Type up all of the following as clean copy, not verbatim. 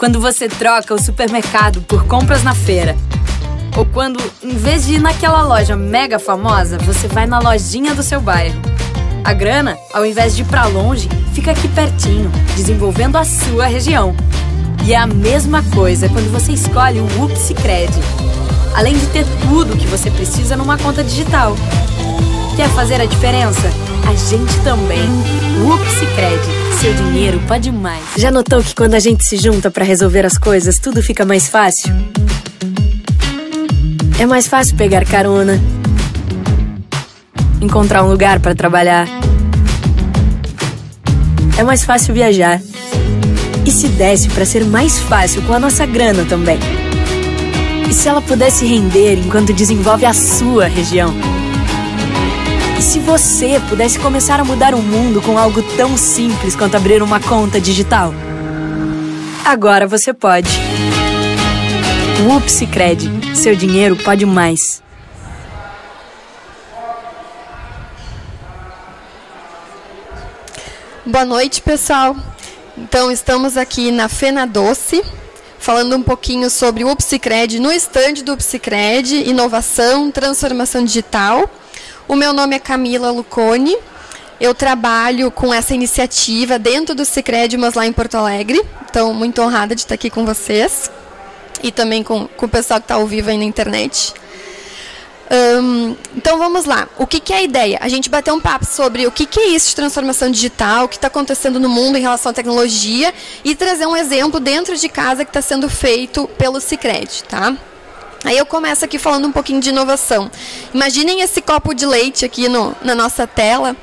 Quando você troca o supermercado por compras na feira. Ou quando, em vez de ir naquela loja mega famosa, você vai na lojinha do seu bairro. A grana, ao invés de ir pra longe, fica aqui pertinho, desenvolvendo a sua região. E é a mesma coisa quando você escolhe o UP Sicredi. Além de ter tudo o que você precisa numa conta digital. Quer fazer a diferença? A gente também. O UP Sicredi. Seu dinheiro pode mais. Já notou que quando a gente se junta para resolver as coisas, tudo fica mais fácil? É mais fácil pegar carona, encontrar um lugar para trabalhar. É mais fácil viajar. E se desse para ser mais fácil com a nossa grana também? E se ela pudesse render enquanto desenvolve a sua região? E se você pudesse começar a mudar o mundo com algo tão simples quanto abrir uma conta digital? Agora você pode. O UP Sicredi. Seu dinheiro pode mais. Boa noite, pessoal. Então, estamos aqui na Fena Doce, falando um pouquinho sobre o UP Sicredi no estande do UP Sicredi, inovação, transformação digital. O meu nome é Camila Lucone, eu trabalho com essa iniciativa dentro do Sicredi, mas lá em Porto Alegre. Então, muito honrada de estar aqui com vocês e também com o pessoal que está ao vivo aí na internet. Então, vamos lá. O que é a ideia? A gente bateu um papo sobre o que é isso de transformação digital, o que está acontecendo no mundo em relação à tecnologia e trazer um exemplo dentro de casa que está sendo feito pelo Sicredi, tá? Aí eu começo aqui falando um pouquinho de inovação. Imaginem esse copo de leite aqui na nossa tela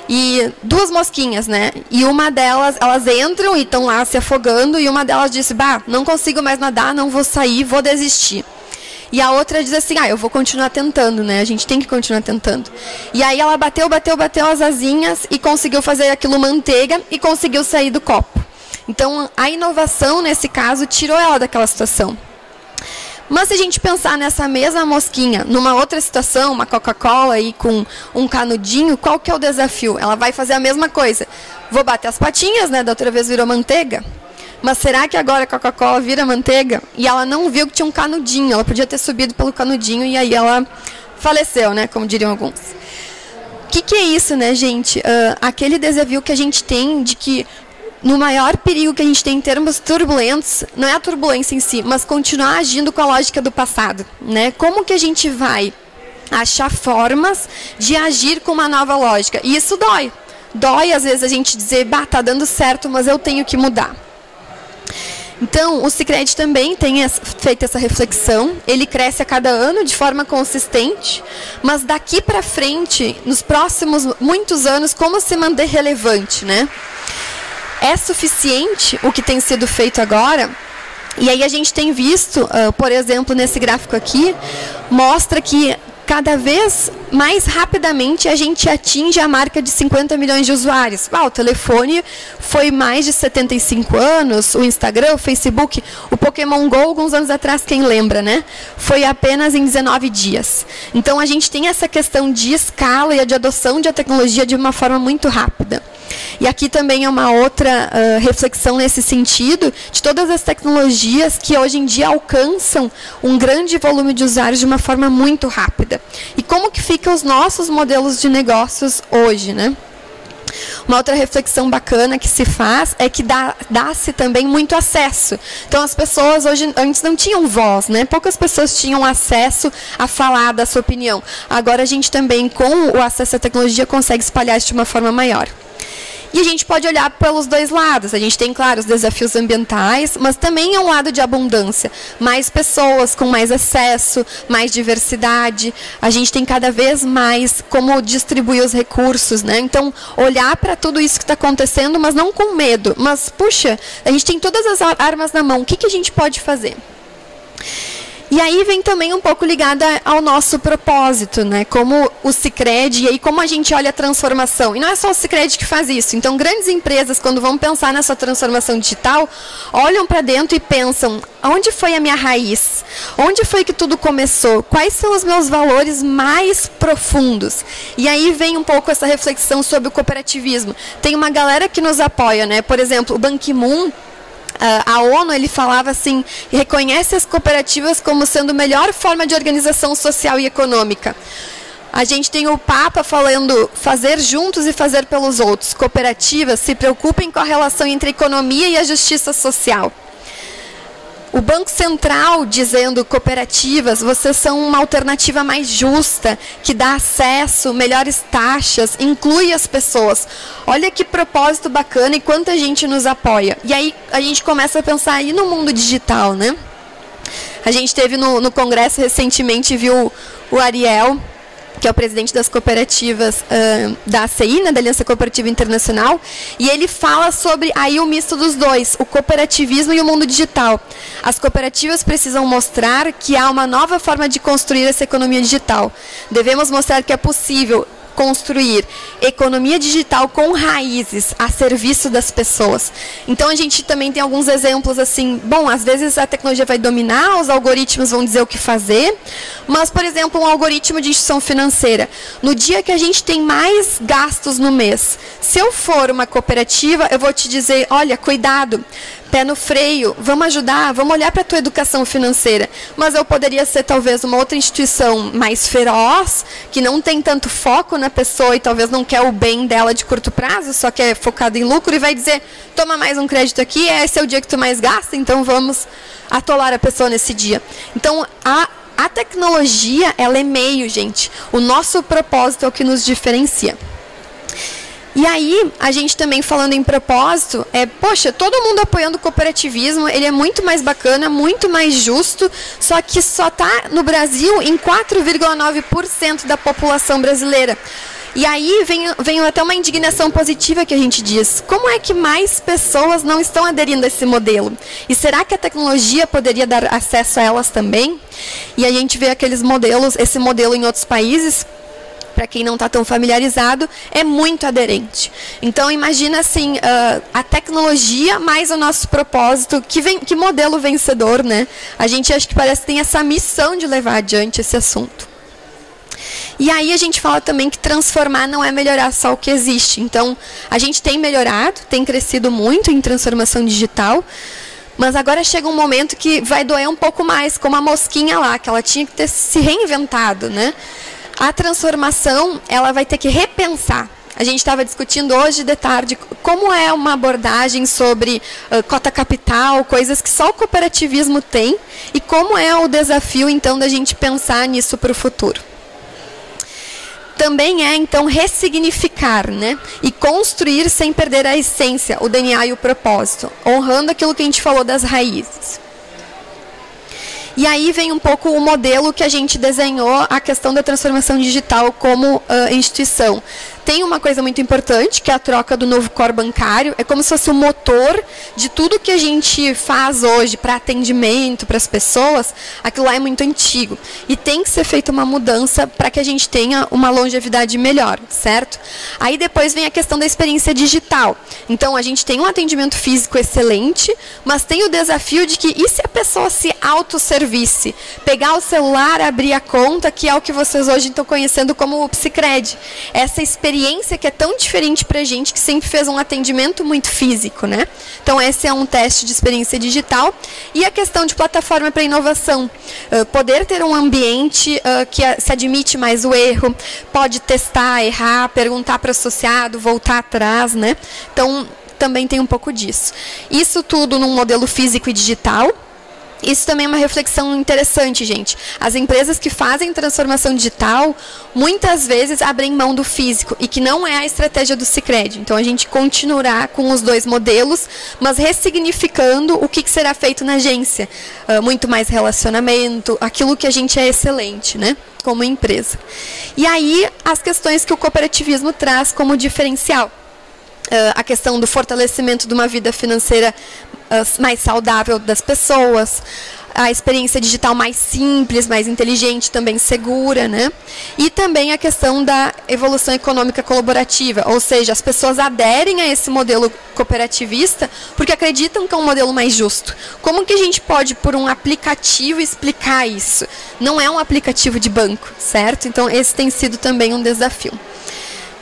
e duas mosquinhas, né? E uma delas, elas entram e estão lá se afogando e uma delas disse, bah, não consigo mais nadar, não vou sair, vou desistir. E a outra diz assim, eu vou continuar tentando, né? A gente tem que continuar tentando. E aí ela bateu as asinhas e conseguiu fazer aquilo manteiga e conseguiu sair do copo. Então, a inovação, nesse caso, tirou ela daquela situação. Mas se a gente pensar nessa mesma mosquinha, numa outra situação, uma Coca-Cola aí com um canudinho, qual que é o desafio? Ela vai fazer a mesma coisa. Vou bater as patinhas, né? Da outra vez virou manteiga. Mas será que agora a Coca-Cola vira manteiga? E ela não viu que tinha um canudinho. Ela podia ter subido pelo canudinho e aí ela faleceu, né? Como diriam alguns. O que é isso, né, gente? Aquele desafio que a gente tem de que no maior perigo que a gente tem em termos turbulentos, não é a turbulência em si, mas continuar agindo com a lógica do passado, né? Como que a gente vai achar formas de agir com uma nova lógica? E isso dói. Dói, às vezes, a gente dizer, tá dando certo, mas eu tenho que mudar. Então, o Sicredi também tem feito essa reflexão, ele cresce a cada ano de forma consistente, mas daqui para frente, nos próximos muitos anos, como se manter relevante, né? É suficiente o que tem sido feito agora? E aí a gente tem visto, por exemplo, nesse gráfico aqui, mostra que cada vez mais rapidamente a gente atinge a marca de 50 milhões de usuários. O telefone foi mais de 75 anos, o Instagram, o Facebook, o Pokémon GO, alguns anos atrás, quem lembra, né? Foi apenas em 19 dias. Então, a gente tem essa questão de escala e de adoção de tecnologia de uma forma muito rápida. E aqui também é uma outra reflexão nesse sentido, de todas as tecnologias que hoje em dia alcançam um grande volume de usuários de uma forma muito rápida. E como que ficam os nossos modelos de negócios hoje, né? Uma outra reflexão bacana que se faz é que dá-se também muito acesso. Então, as pessoas hoje, antes não tinham voz, né? Poucas pessoas tinham acesso a falar da sua opinião. Agora, a gente também, com o acesso à tecnologia, consegue espalhar isso de uma forma maior. E a gente pode olhar pelos dois lados. A gente tem, claro, os desafios ambientais, mas também é um lado de abundância. Mais pessoas com mais acesso, mais diversidade. A gente tem cada vez mais como distribuir os recursos, né? Então, olhar para tudo isso que está acontecendo, mas não com medo. Mas, puxa, a gente tem todas as armas na mão. O que a gente pode fazer? E aí vem também um pouco ligada ao nosso propósito, né? Como o Sicredi, e aí como a gente olha a transformação. E não é só o Sicredi que faz isso. Então, grandes empresas, quando vão pensar nessa transformação digital, olham para dentro e pensam, onde foi a minha raiz? Onde foi que tudo começou? Quais são os meus valores mais profundos? E aí vem um pouco essa reflexão sobre o cooperativismo. Tem uma galera que nos apoia, né? Por exemplo, o Ban Ki-moon, a ONU, ele falava assim, reconhece as cooperativas como sendo a melhor forma de organização social e econômica. A gente tem o Papa falando fazer juntos e fazer pelos outros. Cooperativas se preocupem com a relação entre a economia e a justiça social. O Banco Central dizendo cooperativas, vocês são uma alternativa mais justa, que dá acesso, melhores taxas, inclui as pessoas. Olha que propósito bacana e quanta gente nos apoia. E aí a gente começa a pensar aí no mundo digital, né? A gente teve no Congresso recentemente, viu o Ariel, que é o presidente das cooperativas da ACI, né, da Aliança Cooperativa Internacional, e ele fala sobre aí o misto dos dois, o cooperativismo e o mundo digital. As cooperativas precisam mostrar que há uma nova forma de construir essa economia digital. Devemos mostrar que é possível construir economia digital com raízes a serviço das pessoas. Então a gente também tem alguns exemplos assim, bom, às vezes a tecnologia vai dominar, os algoritmos vão dizer o que fazer, mas, por exemplo, um algoritmo de instituição financeira, no dia que a gente tem mais gastos no mês, se eu for uma cooperativa, eu vou te dizer, olha, cuidado, pé no freio, vamos ajudar, vamos olhar para a tua educação financeira. Mas eu poderia ser talvez uma outra instituição mais feroz, que não tem tanto foco na pessoa e talvez não quer o bem dela de curto prazo, só que é focado em lucro e vai dizer, toma mais um crédito aqui, esse é o dia que tu mais gasta, então vamos atolar a pessoa nesse dia. Então, a tecnologia, ela é meio, gente. O nosso propósito é o que nos diferencia. E aí, a gente também falando em propósito, poxa, todo mundo apoiando o cooperativismo, ele é muito mais bacana, muito mais justo, só que só está no Brasil em 4,9% da população brasileira. E aí vem até uma indignação positiva que a gente diz. Como é que mais pessoas não estão aderindo a esse modelo? E será que a tecnologia poderia dar acesso a elas também? E a gente vê aqueles modelos, esse modelo em outros países, para quem não está tão familiarizado, é muito aderente. Então, imagina assim, a tecnologia mais o nosso propósito, que modelo vencedor, né? A gente acho que parece que tem essa missão de levar adiante esse assunto. E aí a gente fala também que transformar não é melhorar só o que existe. Então, a gente tem melhorado, tem crescido muito em transformação digital, mas agora chega um momento que vai doer um pouco mais, como a mosquinha lá, que ela tinha que ter se reinventado, né? A transformação, ela vai ter que repensar. A gente estava discutindo hoje de tarde como é uma abordagem sobre cota capital, coisas que só o cooperativismo tem, e como é o desafio, então, da gente pensar nisso para o futuro. Também é, então, ressignificar, né? E construir sem perder a essência, o DNA e o propósito, honrando aquilo que a gente falou das raízes. E aí vem um pouco o modelo que a gente desenhou, a questão da transformação digital como instituição. Tem uma coisa muito importante, que é a troca do novo core bancário. É como se fosse o motor de tudo que a gente faz hoje para atendimento, para as pessoas. Aquilo lá é muito antigo. E tem que ser feita uma mudança para que a gente tenha uma longevidade melhor, certo? Aí depois vem a questão da experiência digital. Então, a gente tem um atendimento físico excelente, mas tem o desafio de que, e se a pessoa se autosservisse? Pegar o celular, abrir a conta, que é o que vocês hoje estão conhecendo como o Psicred. Essa experiência que é tão diferente para a gente, que sempre fez um atendimento muito físico, né? Então, esse é um teste de experiência digital. E a questão de plataforma para inovação. Poder ter um ambiente que se admite mais o erro, pode testar, errar, perguntar para o associado, voltar atrás, né? Então, também tem um pouco disso. Isso tudo num modelo físico e digital. Isso também é uma reflexão interessante, gente. As empresas que fazem transformação digital, muitas vezes abrem mão do físico, e que não é a estratégia do Sicredi. Então, a gente continuará com os dois modelos, mas ressignificando o que será feito na agência. Muito mais relacionamento, aquilo que a gente é excelente, né, como empresa. E aí, as questões que o cooperativismo traz como diferencial. A questão do fortalecimento de uma vida financeira mais saudável das pessoas, a experiência digital mais simples, mais inteligente, também segura, né? E também a questão da evolução econômica colaborativa, ou seja, as pessoas aderem a esse modelo cooperativista porque acreditam que é um modelo mais justo. Como que a gente pode, por um aplicativo, explicar isso? Não é um aplicativo de banco, certo? Então, esse tem sido também um desafio.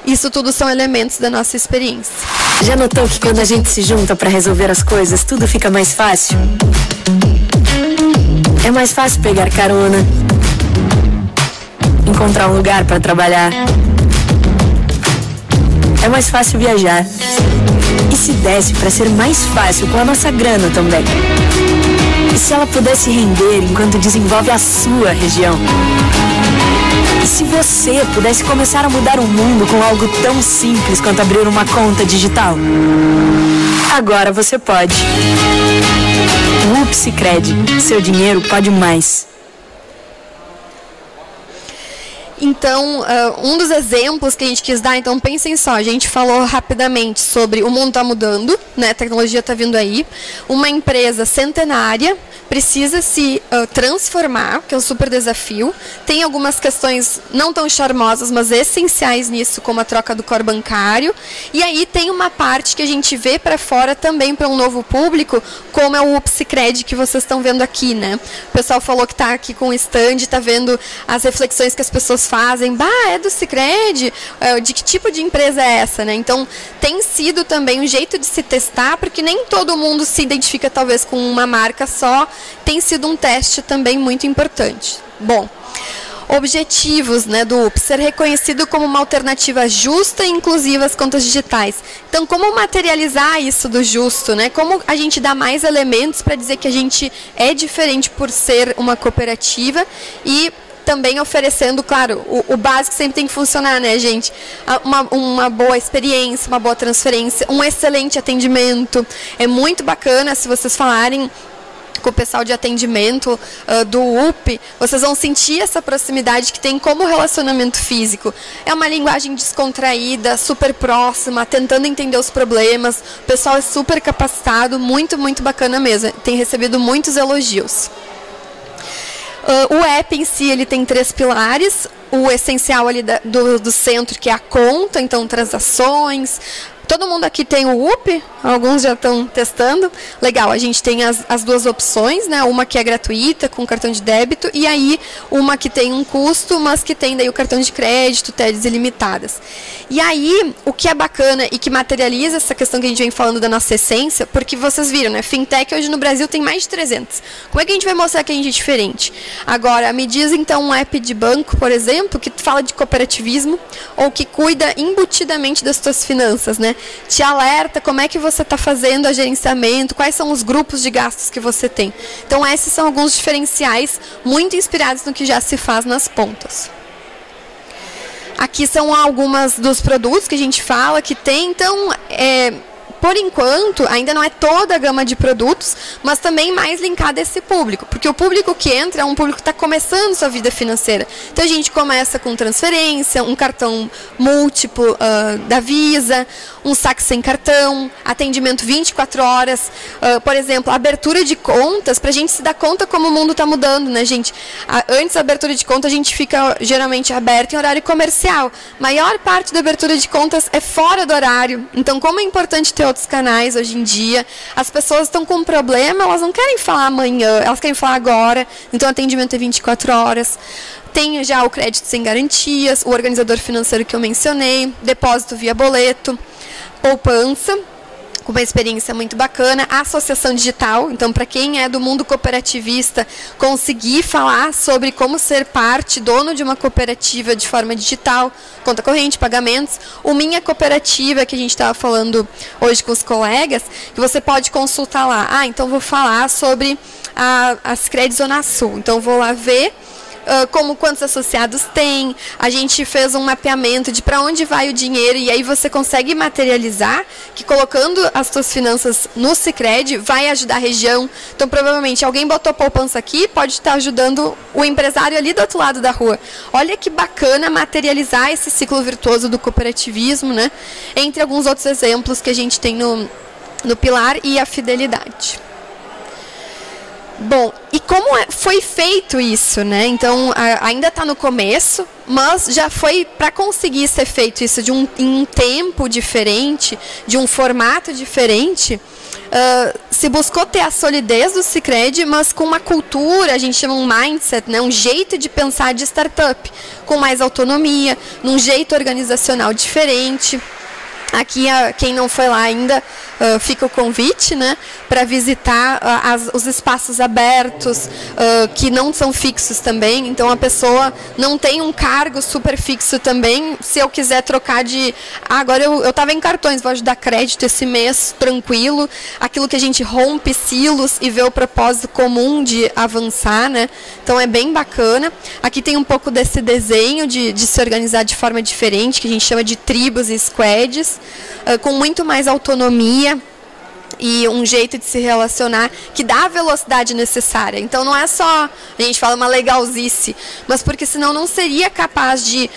Isso tudo são elementos da nossa experiência. Já notou que quando a gente se junta para resolver as coisas, tudo fica mais fácil? É mais fácil pegar carona, encontrar um lugar para trabalhar. É mais fácil viajar. E se desse para ser mais fácil com a nossa grana também? E se ela pudesse render enquanto desenvolve a sua região? E se você pudesse começar a mudar o mundo com algo tão simples quanto abrir uma conta digital? Agora você pode. O UP Sicredi. Seu dinheiro pode mais. Então, um dos exemplos que a gente quis dar, então pensem só, a gente falou rapidamente sobre o mundo está mudando, né, a tecnologia está vindo aí, uma empresa centenária precisa se transformar, que é um super desafio, tem algumas questões não tão charmosas, mas essenciais nisso, como a troca do core bancário, e aí tem uma parte que a gente vê para fora também para um novo público, como é o UP Sicredi que vocês estão vendo aqui, né? O pessoal falou que está aqui com o stand, está vendo as reflexões que as pessoas fazem, é do Sicredi, de que tipo de empresa é essa, né? Então, tem sido também um jeito de se testar, porque nem todo mundo se identifica talvez com uma marca só, tem sido um teste também muito importante. Bom, objetivos, né, do UP, ser reconhecido como uma alternativa justa e inclusiva às contas digitais. Então, como materializar isso do justo, né? Como a gente dá mais elementos para dizer que a gente é diferente por ser uma cooperativa e também oferecendo, claro, o básico sempre tem que funcionar, né, gente? Uma boa experiência, uma boa transferência, um excelente atendimento. É muito bacana se vocês falarem com o pessoal de atendimento do UP, vocês vão sentir essa proximidade que tem como relacionamento físico. É uma linguagem descontraída, super próxima, tentando entender os problemas. O pessoal é super capacitado, muito, muito bacana mesmo. Tem recebido muitos elogios. O app em si, ele tem 3 pilares. O essencial ali do centro, que é a conta, então transações. Todo mundo aqui tem o UP, alguns já estão testando. Legal, a gente tem as duas opções, né? Uma que é gratuita, com cartão de débito, e aí uma que tem um custo, mas que tem daí o cartão de crédito, TEDs ilimitadas. E aí, o que é bacana e que materializa essa questão que a gente vem falando da nossa essência, porque vocês viram, né? Fintech hoje no Brasil tem mais de 300. Como é que a gente vai mostrar que a gente é diferente? Agora, me diz então um app de banco, por exemplo, que fala de cooperativismo, ou que cuida embutidamente das suas finanças, né? Te alerta como é que você está fazendo o gerenciamento, quais são os grupos de gastos que você tem. Então, esses são alguns diferenciais muito inspirados no que já se faz nas pontas. Aqui são algumas dos produtos que a gente fala que tem, então, por enquanto, ainda não é toda a gama de produtos, mas também mais linkada a esse público, porque o público que entra é um público que está começando sua vida financeira. Então, a gente começa com transferência, um cartão múltiplo da Visa, um saque sem cartão, atendimento 24 horas, por exemplo, abertura de contas, para a gente se dar conta como o mundo está mudando, né, gente? Antes da abertura de conta, a gente fica geralmente aberto em horário comercial. Maior parte da abertura de contas é fora do horário. Então, como é importante ter outros canais hoje em dia, as pessoas estão com um problema, elas não querem falar amanhã, elas querem falar agora, então atendimento é 24 horas. Tem já o crédito sem garantias, o organizador financeiro que eu mencionei, depósito via boleto, poupança, com uma experiência muito bacana, a associação digital, então para quem é do mundo cooperativista, conseguir falar sobre como ser parte, dono de uma cooperativa de forma digital, conta corrente, pagamentos, o Minha Cooperativa, que a gente estava falando hoje com os colegas, que você pode consultar lá, então vou falar sobre a Sicredi Zona Sul, então vou lá ver quantos associados tem, a gente fez um mapeamento de para onde vai o dinheiro e aí você consegue materializar que colocando as suas finanças no Sicredi vai ajudar a região. Então, provavelmente, alguém botou poupança aqui, pode estar ajudando o empresário ali do outro lado da rua. Olha que bacana materializar esse ciclo virtuoso do cooperativismo, né? Entre alguns outros exemplos que a gente tem no pilar e a fidelidade. Bom, e como foi feito isso, né? Então, ainda está no começo, mas já foi para conseguir ser feito isso em um tempo diferente, de um formato diferente, se buscou ter a solidez do Sicredi, mas com uma cultura, a gente chama um mindset, né, um jeito de pensar de startup, com mais autonomia, num jeito organizacional diferente. Aqui, quem não foi lá ainda, fica o convite, né, para visitar os espaços abertos, que não são fixos também. Então, a pessoa não tem um cargo super fixo também. Se eu quiser trocar de... agora eu estava em cartões, vou ajudar crédito esse mês, tranquilo. Aquilo que a gente rompe silos e vê o propósito comum de avançar, né? Então, é bem bacana. Aqui tem um pouco desse desenho de se organizar de forma diferente, que a gente chama de tribos e squads, com muito mais autonomia e um jeito de se relacionar que dá a velocidade necessária. Então não é só, a gente fala uma legalzice, mas porque senão não seria capaz de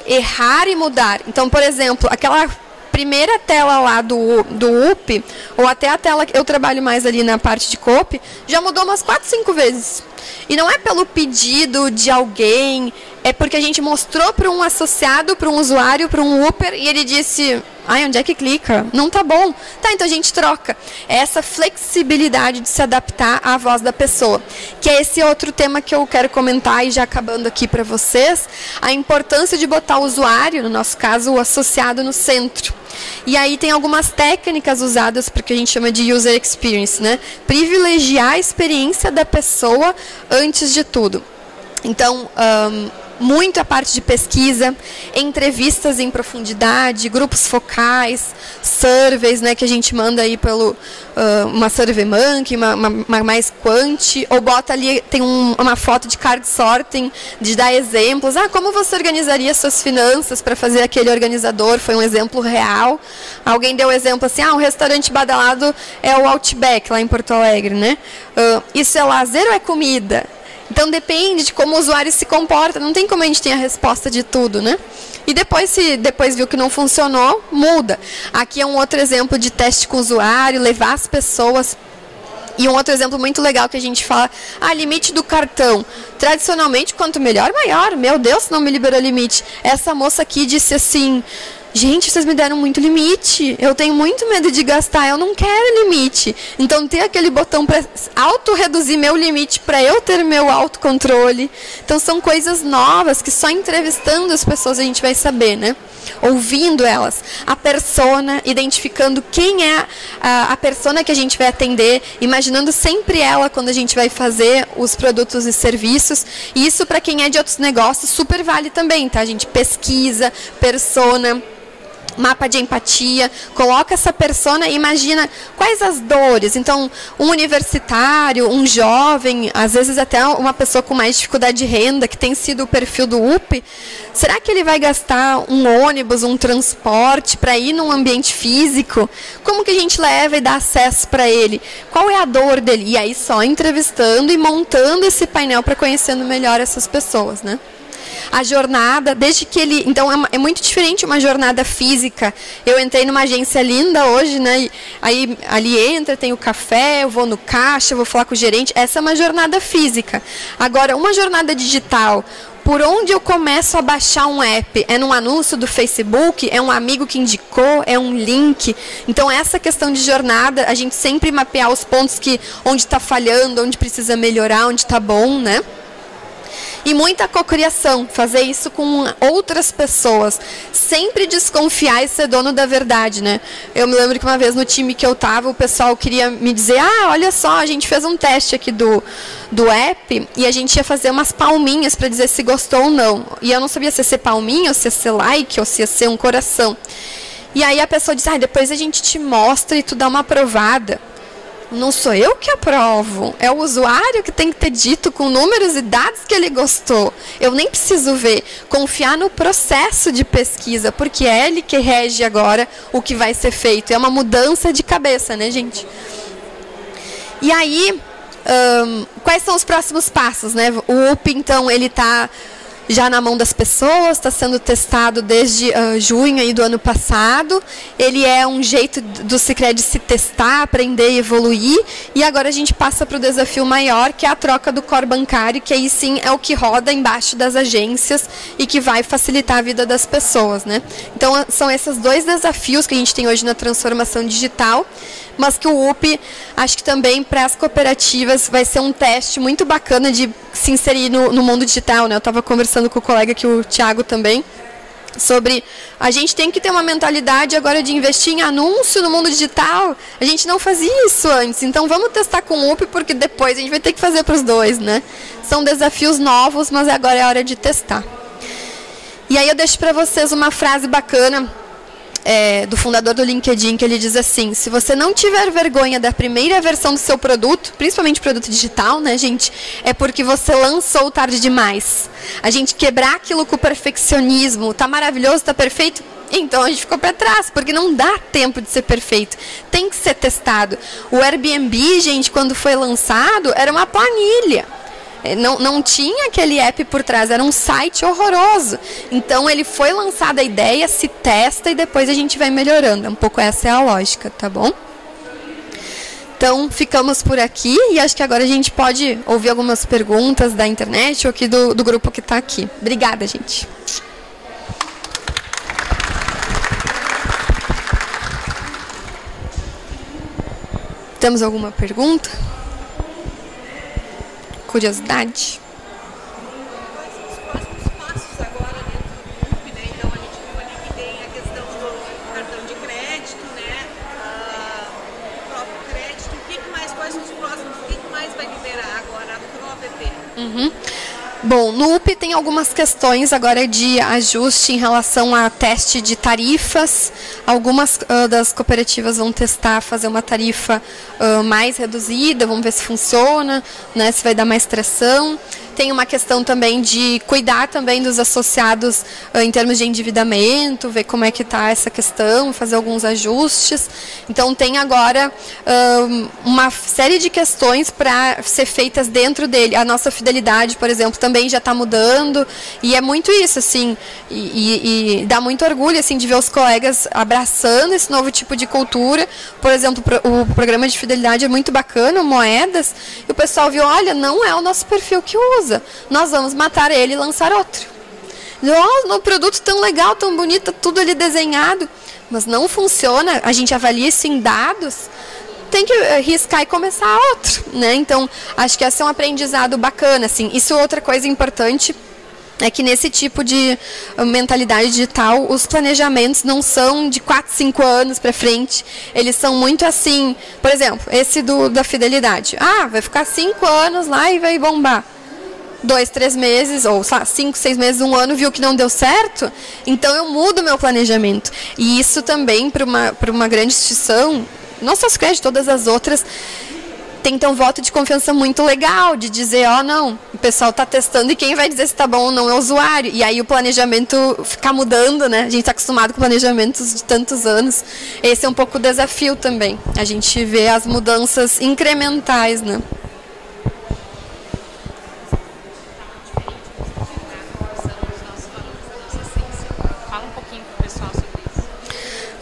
errar e mudar. Então, por exemplo, aquela primeira tela lá do UP, ou até a tela que eu trabalho mais ali na parte de copy, já mudou umas 4, 5 vezes. E não é pelo pedido de alguém, é porque a gente mostrou para um associado, para um usuário, para um Uber, e ele disse, ai, onde é que clica? Não tá bom. Tá, então a gente troca. É essa flexibilidade de se adaptar à voz da pessoa. Que é esse outro tema que eu quero comentar, e já acabando aqui para vocês, a importância de botar o usuário, no nosso caso, o associado, no centro. E aí tem algumas técnicas usadas para o que a gente chama de user experience, né? Privilegiar a experiência da pessoa antes de tudo. Então, muito a parte de pesquisa, entrevistas em profundidade, grupos focais, surveys, né, que a gente manda aí pelo uma SurveyMonkey, uma mais quant, ou bota ali, tem uma foto de card sorting, de dar exemplos. Como você organizaria suas finanças para fazer aquele organizador? Foi um exemplo real. Alguém deu exemplo assim, um restaurante badalado é o Outback, lá em Porto Alegre, né? Isso é lazer ou é comida? Então, depende de como o usuário se comporta. Não tem como a gente ter a resposta de tudo, né? E depois, se depois viu que não funcionou, muda. Aqui é um outro exemplo de teste com o usuário, levar as pessoas. E um outro exemplo muito legal que a gente fala, limite do cartão. Tradicionalmente, quanto melhor, maior. Meu Deus, não me liberou limite. Essa moça aqui disse assim... Gente, vocês me deram muito limite, eu tenho muito medo de gastar, eu não quero limite. Então, ter aquele botão para auto-reduzir meu limite, para eu ter meu autocontrole. Então, são coisas novas que só entrevistando as pessoas a gente vai saber, né? Ouvindo elas, a persona, identificando quem é a persona que a gente vai atender, imaginando sempre ela quando a gente vai fazer os produtos e serviços. E isso, para quem é de outros negócios, super vale também, tá? A gente pesquisa, persona, mapa de empatia, coloca essa persona e imagina quais as dores. Então, um universitário, um jovem, às vezes até uma pessoa com mais dificuldade de renda, que tem sido o perfil do UP, será que ele vai gastar um ônibus, um transporte para ir num ambiente físico? Como que a gente leva e dá acesso para ele? Qual é a dor dele? E aí só entrevistando e montando esse painel para conhecendo melhor essas pessoas, né? A jornada, desde que ele... Então, é muito diferente uma jornada física. Eu entrei numa agência linda hoje, né? Aí, ali entra, tem o café, eu vou no caixa, eu vou falar com o gerente. Essa é uma jornada física. Agora, uma jornada digital... Por onde eu começo a baixar um app? É num anúncio do Facebook? É um amigo que indicou? É um link? Então, essa questão de jornada, a gente sempre mapear os pontos onde está falhando, onde precisa melhorar, onde está bom, né? E muita cocriação, fazer isso com outras pessoas. Sempre desconfiar e ser dono da verdade, né? Eu me lembro que uma vez no time que eu estava, o pessoal queria me dizer, olha só, a gente fez um teste aqui do app e a gente ia fazer umas palminhas para dizer se gostou ou não. E eu não sabia se ia ser palminha, ou se ia ser like, ou se ia ser um coração. E aí a pessoa disse, depois a gente te mostra e tu dá uma aprovada. Não sou eu que aprovo, é o usuário que tem que ter dito com números e dados que ele gostou. Eu nem preciso ver, confiar no processo de pesquisa, porque é ele que rege agora o que vai ser feito. É uma mudança de cabeça, né, gente? E aí, quais são os próximos passos, né? O UP, então, ele está já na mão das pessoas, está sendo testado desde junho aí do ano passado. Ele é um jeito do Sicredi se testar, aprender e evoluir. E agora a gente passa para o desafio maior, que é a troca do core bancário, que aí sim é o que roda embaixo das agências e que vai facilitar a vida das pessoas, né? Então, são esses dois desafios que a gente tem hoje na transformação digital. mas que o UP, acho que também para as cooperativas vai ser um teste muito bacana de se inserir no mundo digital, né? Eu estava conversando com o colega aqui, o Thiago também, sobre a gente tem que ter uma mentalidade agora de investir em anúncio no mundo digital. A gente não fazia isso antes, então vamos testar com o UP, porque depois a gente vai ter que fazer para os dois, né? São desafios novos, mas agora é hora de testar. E aí eu deixo para vocês uma frase bacana do fundador do LinkedIn, que ele diz assim: se você não tiver vergonha da primeira versão do seu produto, principalmente produto digital, né, gente, é porque você lançou tarde demais. A gente quebrar aquilo com o perfeccionismo, tá maravilhoso, tá perfeito, então a gente ficou para trás, porque não dá tempo de ser perfeito, tem que ser testado. O Airbnb, gente, quando foi lançado, era uma planilha. Não tinha aquele app por trás, era um site horroroso. Então, ele foi lançado a ideia, se testa e depois a gente vai melhorando. Um pouco essa é a lógica, tá bom? Então, ficamos por aqui e acho que agora a gente pode ouvir algumas perguntas da internet ou aqui do grupo que está aqui. Obrigada, gente. Temos alguma pergunta? Curiosidade? Quais são os próximos passos agora dentro do UP, né? Então a gente viu ali que tem a questão do cartão de crédito, né? O próprio crédito. Quais são os próximos? O que mais vai liberar agora pro app? Bom, no UP tem algumas questões agora de ajuste em relação a teste de tarifas. Algumas das cooperativas vão testar fazer uma tarifa mais reduzida, vamos ver se funciona, né, se vai dar mais tração. Tem uma questão também de cuidar também dos associados em termos de endividamento, ver como é que está essa questão, fazer alguns ajustes. Então, tem agora uma série de questões para ser feitas dentro dele. A nossa fidelidade, por exemplo, também já está mudando. E é muito isso, assim, e dá muito orgulho assim, de ver os colegas abraçando esse novo tipo de cultura. Por exemplo, o programa de fidelidade é muito bacana, o Moedas, e o pessoal viu, olha, não é o nosso perfil que usa. Nós vamos matar ele e lançar outro. No produto tão legal, tão bonito, tudo ali desenhado, mas não funciona, a gente avalia isso em dados, tem que riscar e começar outro, né? Então, acho que esse é um aprendizado bacana, assim. Isso é outra coisa importante, é que nesse tipo de mentalidade digital, os planejamentos não são de 4, 5 anos para frente, eles são muito assim, por exemplo, esse da fidelidade. Vai ficar 5 anos lá e vai bombar. 2, 3 meses, ou 5, 6 meses, 1 ano, viu que não deu certo, então eu mudo meu planejamento. E isso também, para uma grande instituição, não só a Sicredi, todas as outras, tem que ter um voto de confiança muito legal, de dizer, não, o pessoal está testando e quem vai dizer se está bom ou não é o usuário. E aí o planejamento ficar mudando, né? A gente está acostumado com planejamentos de tantos anos. Esse é um pouco o desafio também. A gente vê as mudanças incrementais, né?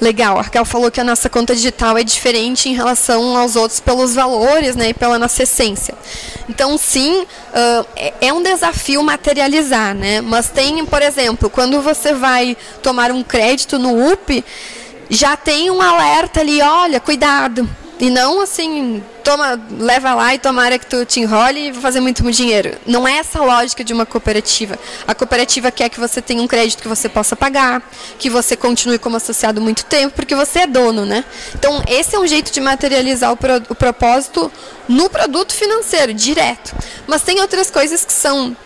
Legal, a Raquel falou que a nossa conta digital é diferente em relação aos outros pelos valores, né, e pela nossa essência. Então, sim, é um desafio materializar, né? Mas tem, por exemplo, quando você vai tomar um crédito no UP, já tem um alerta ali, olha, cuidado. E não assim, leva lá e tomara que tu te enrole e vai fazer muito dinheiro. Não é essa a lógica de uma cooperativa. A cooperativa quer que você tenha um crédito que você possa pagar, que você continue como associado muito tempo, porque você é dono, né? Então, esse é um jeito de materializar o propósito no produto financeiro, direto. Mas tem outras coisas que são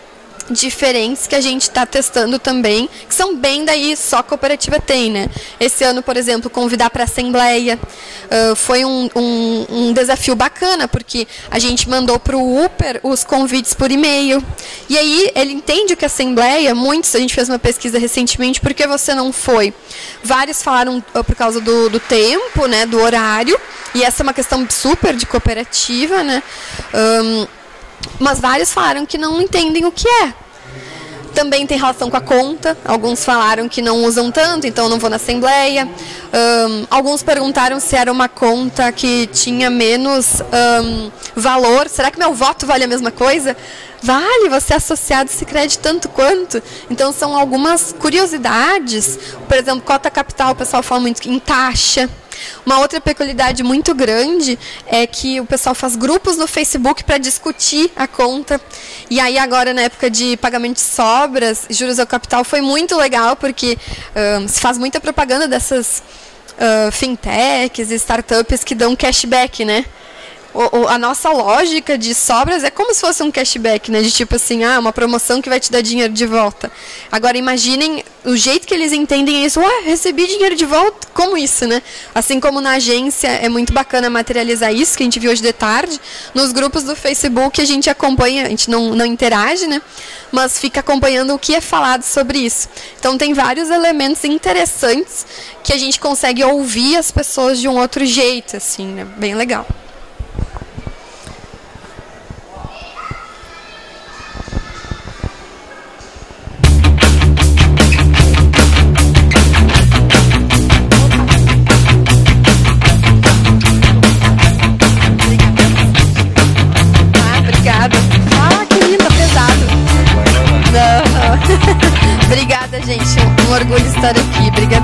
diferentes que a gente está testando também, que são bem daí, só a cooperativa tem, né? Esse ano, por exemplo, convidar para a assembleia foi um desafio bacana, porque a gente mandou para o Uper os convites por e-mail, e aí ele entende que a assembleia, a gente fez uma pesquisa recentemente, por que você não foi? Vários falaram por causa do tempo, né, do horário, e essa é uma questão super de cooperativa, né? Mas vários falaram que não entendem o que é. Também tem relação com a conta. Alguns falaram que não usam tanto, então não vou na assembleia. Alguns perguntaram se era uma conta que tinha menos valor. Será que meu voto vale a mesma coisa? Vale, você é associado Sicredi tanto quanto. Então, são algumas curiosidades. Por exemplo, cota capital, o pessoal fala muito em taxa. Uma outra peculiaridade muito grande é que o pessoal faz grupos no Facebook para discutir a conta. E aí agora, na época de pagamento de sobras, juros ao capital, foi muito legal, porque se faz muita propaganda dessas fintechs e startups que dão cashback, né? A nossa lógica de sobras é como se fosse um cashback, né? De tipo assim, uma promoção que vai te dar dinheiro de volta. Agora, imaginem o jeito que eles entendem isso. Recebi dinheiro de volta? Como isso, né? Assim como na agência, é muito bacana materializar isso, que a gente viu hoje de tarde. Nos grupos do Facebook, a gente acompanha, a gente não interage, né? Mas fica acompanhando o que é falado sobre isso. Então, tem vários elementos interessantes que a gente consegue ouvir as pessoas de um outro jeito, assim, né? Bem legal. Obrigada, gente. Um orgulho estar aqui. Obrigada.